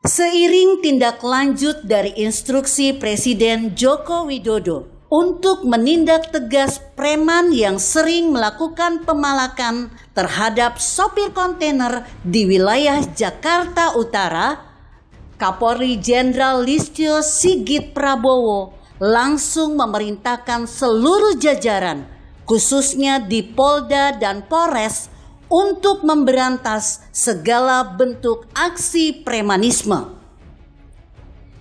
Seiring tindak lanjut dari instruksi Presiden Joko Widodo untuk menindak tegas preman yang sering melakukan pemalakan terhadap sopir kontainer di wilayah Jakarta Utara, Kapolri Jenderal Listio Sigit Prabowo langsung memerintahkan seluruh jajaran, khususnya di Polda dan Polres, untuk memberantas segala bentuk aksi premanisme.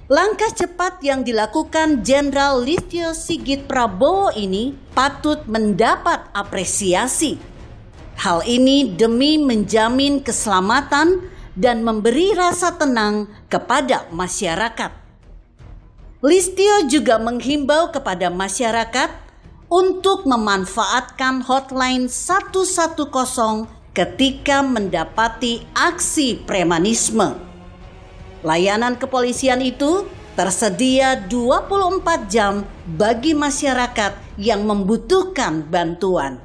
Langkah cepat yang dilakukan Jenderal Listio Sigit Prabowo ini patut mendapat apresiasi. Hal ini demi menjamin keselamatan dan memberi rasa tenang kepada masyarakat. Listio juga menghimbau kepada masyarakat untuk memanfaatkan hotline 110 ketika mendapati aksi premanisme. Layanan kepolisian itu tersedia 24 jam bagi masyarakat yang membutuhkan bantuan.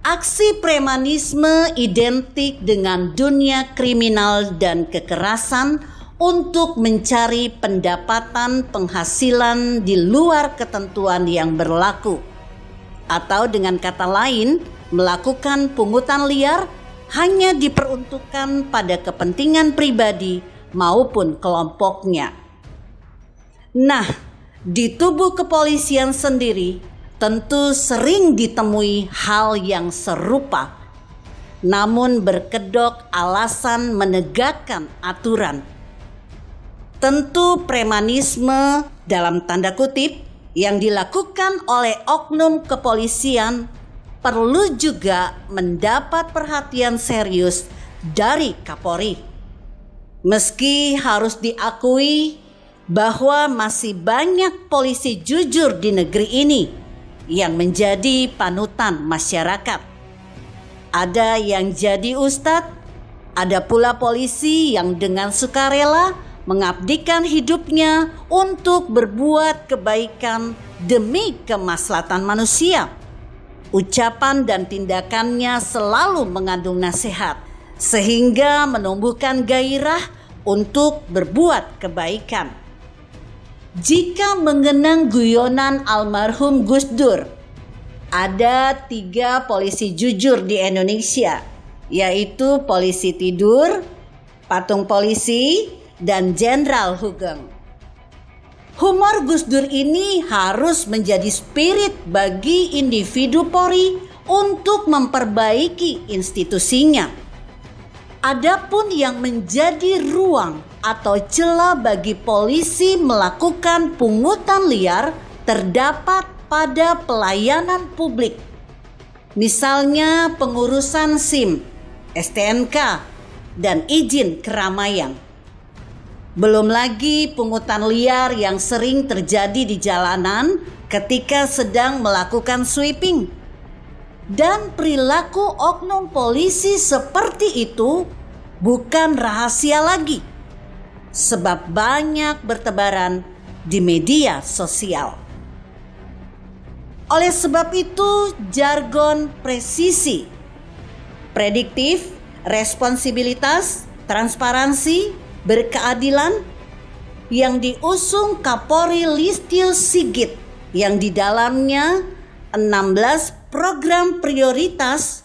Aksi premanisme identik dengan dunia kriminal dan kekerasan untuk mencari pendapatan penghasilan di luar ketentuan yang berlaku. Atau dengan kata lain, melakukan pungutan liar hanya diperuntukkan pada kepentingan pribadi maupun kelompoknya. Nah, di tubuh kepolisian sendiri tentu sering ditemui hal yang serupa, namun berkedok alasan menegakkan aturan. Tentu premanisme dalam tanda kutip yang dilakukan oleh oknum kepolisian perlu juga mendapat perhatian serius dari Kapolri. Meski harus diakui bahwa masih banyak polisi jujur di negeri ini yang menjadi panutan masyarakat. Ada yang jadi ustadz, ada pula polisi yang dengan sukarela mengabdikan hidupnya untuk berbuat kebaikan demi kemaslahatan manusia. Ucapan dan tindakannya selalu mengandung nasihat, sehingga menumbuhkan gairah untuk berbuat kebaikan. Jika mengenang guyonan almarhum Gus Dur, ada 3 polisi jujur di Indonesia, yaitu polisi tidur, patung polisi, dan Jenderal Hugeng. Humor Gus Dur ini harus menjadi spirit bagi individu Polri untuk memperbaiki institusinya. Adapun yang menjadi ruang atau celah bagi polisi melakukan pungutan liar terdapat pada pelayanan publik. Misalnya pengurusan SIM, STNK, dan izin keramaian. Belum lagi pungutan liar yang sering terjadi di jalanan ketika sedang melakukan sweeping. Dan perilaku oknum polisi seperti itu bukan rahasia lagi, sebab banyak bertebaran di media sosial. Oleh sebab itu, jargon presisi, prediktif, responsibilitas, transparansi, berkeadilan yang diusung Kapolri Listio Sigit, yang di dalamnya 16 program prioritas,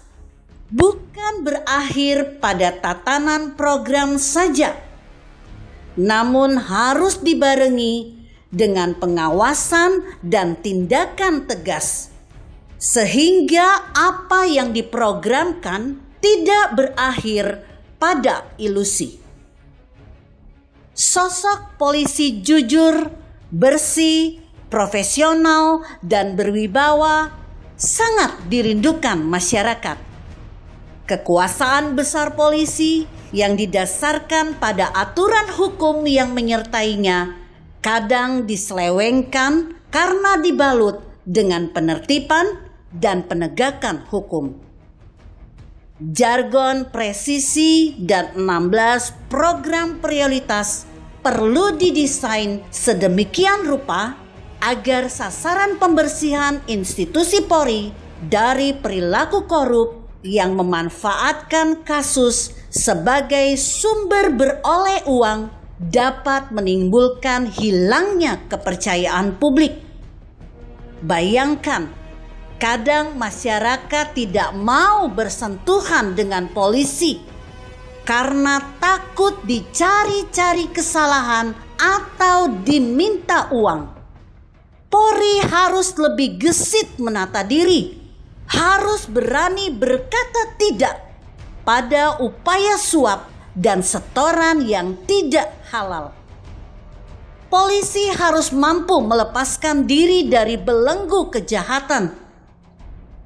bukan berakhir pada tatanan program saja, namun harus dibarengi dengan pengawasan dan tindakan tegas, sehingga apa yang diprogramkan tidak berakhir pada ilusi. Sosok polisi jujur, bersih, profesional, dan berwibawa sangat dirindukan masyarakat. Kekuasaan besar polisi yang didasarkan pada aturan hukum yang menyertainya kadang diselewengkan karena dibalut dengan penertiban dan penegakan hukum. Jargon presisi dan 16 program prioritas perlu didesain sedemikian rupa agar sasaran pembersihan institusi Polri dari perilaku korup yang memanfaatkan kasus sebagai sumber beroleh uang dapat menimbulkan hilangnya kepercayaan publik. Bayangkan, kadang masyarakat tidak mau bersentuhan dengan polisi karena takut dicari-cari kesalahan atau diminta uang. Polri harus lebih gesit menata diri, harus berani berkata tidak pada upaya suap dan setoran yang tidak halal. Polisi harus mampu melepaskan diri dari belenggu kejahatan.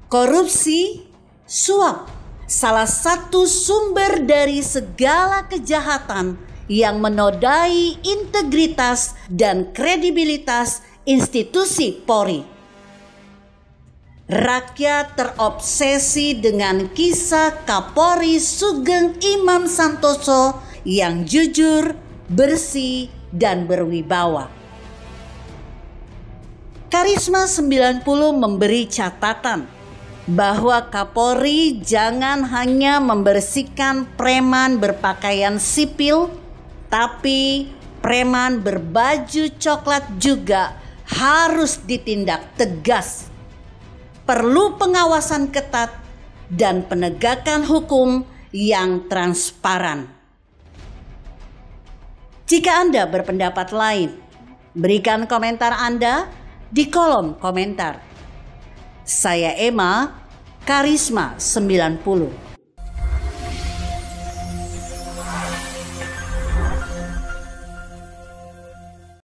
Korupsi, suap, salah satu sumber dari segala kejahatan yang menodai integritas dan kredibilitas institusi Polri. Rakyat terobsesi dengan kisah Kapolri Sugeng Imam Santoso yang jujur, bersih, dan berwibawa. Karisma 90 memberi catatan bahwa Kapolri jangan hanya membersihkan preman berpakaian sipil, tapi preman berbaju coklat juga harus ditindak tegas. Perlu pengawasan ketat dan penegakan hukum yang transparan. Jika Anda berpendapat lain, berikan komentar Anda di kolom komentar. Saya Emma, Karisma 90.